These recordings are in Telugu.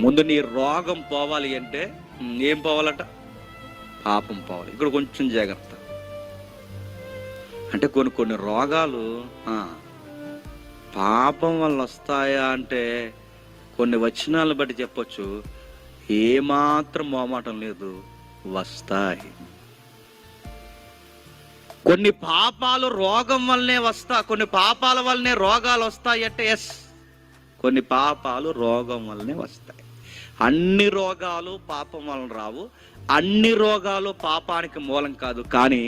ముందు నీ రోగం పోవాలి అంటే ఏం పోవాలట? పాపం పోవాలి. ఇక్కడ కొంచెం జాగ్రత్త. అంటే కొన్ని రోగాలు పాపం వల్ల వస్తాయా అంటే కొన్ని వచనాలను బట్టి చెప్పొచ్చు, ఏమాత్రం మోమాటం లేదు, వస్తాయి. కొన్ని పాపాలు రోగం వల్లనే కొన్ని పాపాల వల్లనే రోగాలు వస్తాయి అంటే ఎస్, కొన్ని పాపాలు రోగం వల్లనే వస్తాయి. అన్ని రోగాలు పాపం వలన రావు, అన్ని రోగాలు పాపానికి మూలం కాదు. కానీ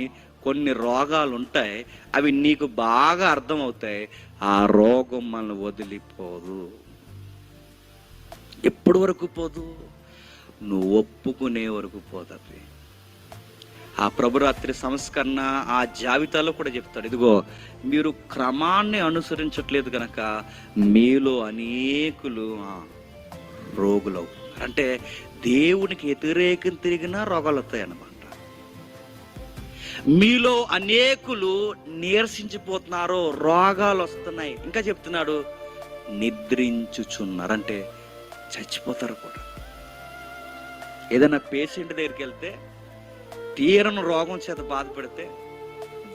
కొన్ని రోగాలు ఉంటాయి, అవి నీకు బాగా అర్థమవుతాయి. ఆ రోగం మనల్ని వదిలిపోదు. ఎప్పటి వరకు పోదు? నువ్వు ఒప్పుకునే వరకు పోతుంది. ఆ ప్రభురాత్రి సంస్కరణ ఆ జాబితాలో కూడా చెప్తాడు, ఇదిగో మీరు క్రమాన్ని అనుసరించట్లేదు కనుక మీలో అనేకులు రోగులు. అంటే దేవునికి వ్యతిరేకం తిరిగినా రోగాలు వస్తాయి అన్నమాట. మీలో అనేకులు నీరసించిపోతున్నారు, రోగాలు వస్తున్నాయి. ఇంకా చెప్తున్నాడు, నిద్రించుచున్నారు, అంటే చచ్చిపోతారు కూడా. ఏదైనా పేషెంట్ దగ్గరికి వెళ్తే తీరని రోగం చేత బాధపడితే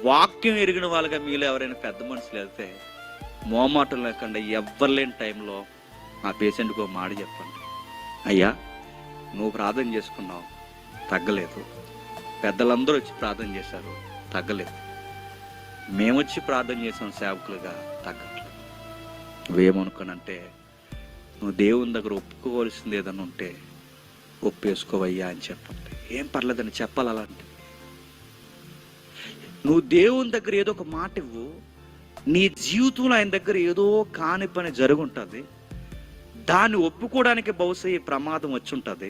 వాక్యం ఎరిగిన వాళ్ళగా మీలో ఎవరైనా పెద్ద మనుషులు వెళ్తే మోమాటం లేకుండా ఎవ్వరు లేని టైంలో ఆ పేషెంట్కి ఒక మాట చెప్పండి, అయ్యా నువ్వు ప్రార్థన చేసుకున్నావు తగ్గలేదు, పెద్దలందరూ వచ్చి ప్రార్థన చేశారు తగ్గలేదు, మేము వచ్చి ప్రార్థన చేసాం సేవకులుగా తగ్గట్లేదు. నువ్వేమనుకోనంటే నువ్వు దేవుని దగ్గర ఒప్పుకోవాల్సింది ఏదన్నా ఉంటే ఒప్పేసుకోవయ్యా అని చెప్పండి. ఏం పర్లేదని చెప్పాలి. అలాంటి నువ్వు దేవుని దగ్గర ఏదో ఒక మాట ఇవ్వు, నీ జీవితంలో ఆయన దగ్గర ఏదో కాని పని జరుగుంటుంది, దాన్ని ఒప్పుకోవడానికి బహుశా ఈ ప్రమాదం వచ్చి ఉంటుంది.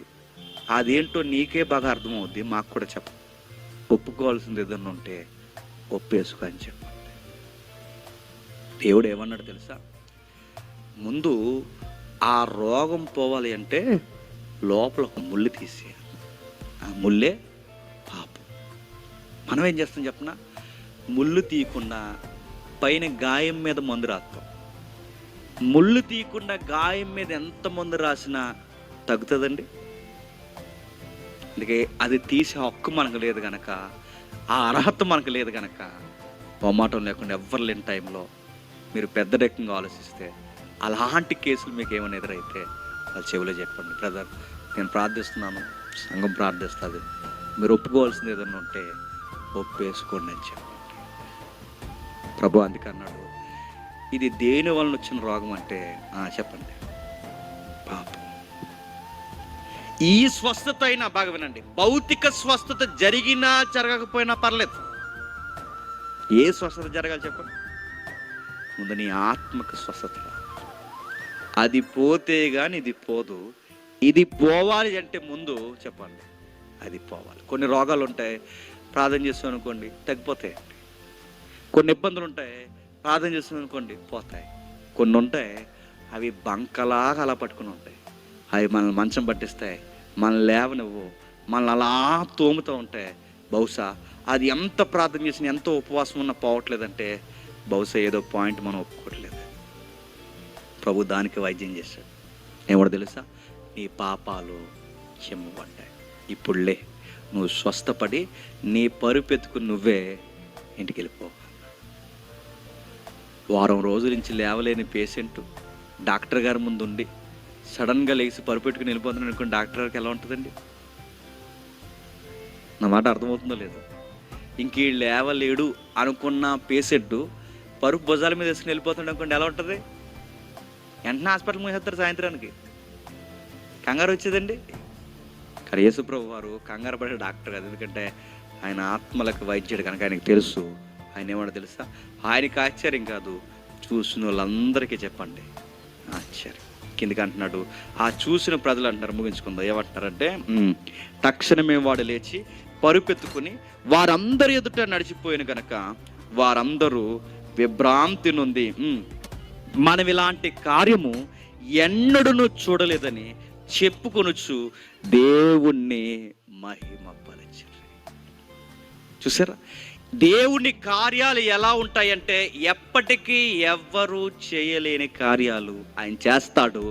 అదేంటో నీకే బాగా అర్థమవుద్ది, మాకు కూడా చెప్ప. ఒప్పుకోవాల్సింది ఏదన్నా ఉంటే ఒప్పేసుకో అని చెప్పండి. దేవుడు ఏమన్నాడు తెలుసా? ముందు ఆ రోగం పోవాలి అంటే లోపల ఒక ముళ్ళు తీసేయాలి. ఆ ముళ్ళే పాపం. మనం ఏం చేస్తాం చెప్పనా? ముళ్ళు తీయకుండా పైన గాయం మీద మందు రాస్తాం. ముళ్ళు తీయకుండా గాయం మీద ఎంత మందు రాసినా తగ్గుతుందండి? అందుకే అది తీసే హక్కు మనకు లేదు కనుక, ఆ అర్హత మనకు లేదు కనుక మొమ్మాటం లేకుండా ఎవ్వరు లేని టైంలో మీరు పెద్ద రకంగా ఆలోచిస్తే అలాంటి కేసులు మీకు ఏమైనా ఎదురైతే వాళ్ళ చెవిలో చెప్పండి, బ్రదర్ నేను ప్రార్థిస్తున్నాను, సంఘం ప్రార్థిస్తుంది, మీరు ఒప్పుకోవాల్సింది ఏదన్నా ఉంటే ఒప్పేసుకోండి అని చెప్పండి. ప్రభు అందుకే అన్నాడు, ఇది దేని వలన వచ్చిన రోగం అంటే చెప్పండి, పాపం. ఈ స్వస్థత అయినా బాగా వినండి, భౌతిక స్వస్థత జరిగినా జరగకపోయినా పర్లేదు. ఏ స్వస్థత జరగాలి చెప్పండి? ముందు నీ ఆత్మకు స్వస్థత, అది పోతే కానీ ఇది పోదు. ఇది పోవాలి అంటే ముందు చెప్పండి అది పోవాలి. కొన్ని రోగాలు ఉంటాయి, ప్రార్థన చేస్తాం అనుకోండి తగ్గిపోతాయి. కొన్ని ఇబ్బందులు ఉంటాయి, ప్రార్థన చేస్తాం అనుకోండి పోతాయి. కొన్ని ఉంటాయి అవి బంకలాగా అలా పట్టుకుని ఉంటాయి, అవి మనల్ని మంచం పట్టిస్తాయి, మనల్ని లేవనివ్వు, మనల్ని అలా తోముతూ ఉంటాయి. బహుశా అది ఎంత ప్రార్థన చేసినా ఎంతో ఉపవాసం ఉన్నా పోవట్లేదంటే బహుశా ఏదో పాయింట్ మనం ఒప్పుకోవట్లేదు. ప్రభు దానికి వైద్యం చేశాడు. ఏమో తెలుసా? నీ పాపాలు క్షమించబడ్డాయి, ఇప్పుడులే నువ్వు స్వస్థపడి నీ పరుపెత్తుకుని నువ్వే ఇంటికి వెళ్ళిపో. వారం రోజుల నుంచి లేవలేని పేషెంట్ డాక్టర్ గారి ముందు ఉండి సడన్గా లేచి పరుపెట్టుకుని వెళ్ళిపోతున్నాడు అనుకోండి, డాక్టర్ గారికి ఎలా ఉంటుందండి? నా మాట అర్థమవుతుందో లేదో? ఇంక లేవలేడు అనుకున్న పేషెంట్ పరుపు భుజాల మీద వేసుకుని వెళ్ళిపోతున్నాడు అనుకోండి, ఎలా ఉంటుంది? వెంటనే హాస్పిటల్ మూసేస్తారు సాయంత్రానికి. కంగారు వచ్చేదండి. కానీ యేసుప్రభు వారు కంగారు పడే డాక్టర్ కాదు, ఎందుకంటే ఆయన ఆత్మలకు వైద్యుడు కనుక ఆయనకు తెలుసు. ఆయన ఏమన్నా తెలుసా? ఆయనకి ఆశ్చర్యం కాదు, చూసిన వాళ్ళందరికీ చెప్పండి ఆశ్చర్యం. కిందికి అంటున్నాడు, ఆ చూసిన ప్రజలు అంటున్నారు, ముగించుకుందాం, ఏమంటున్నారంటే తక్షణమే వాడు లేచి పరుపెత్తుకుని వారందరి ఎదుట నడిచిపోయిన కనుక వారందరూ విభ్రాంతి నొంది మనం ఇలాంటి కార్యము ఎన్నడూను చూడలేదని చెప్పుకొనుచు దేవుణ్ణి మహిమపరచారు. చూసారా? దేవుని కార్యాలు ఎలా ఉంటాయంటే ఎప్పటికీ ఎవ్వరూ చేయలేని కార్యాలు ఆయన చేస్తాడు.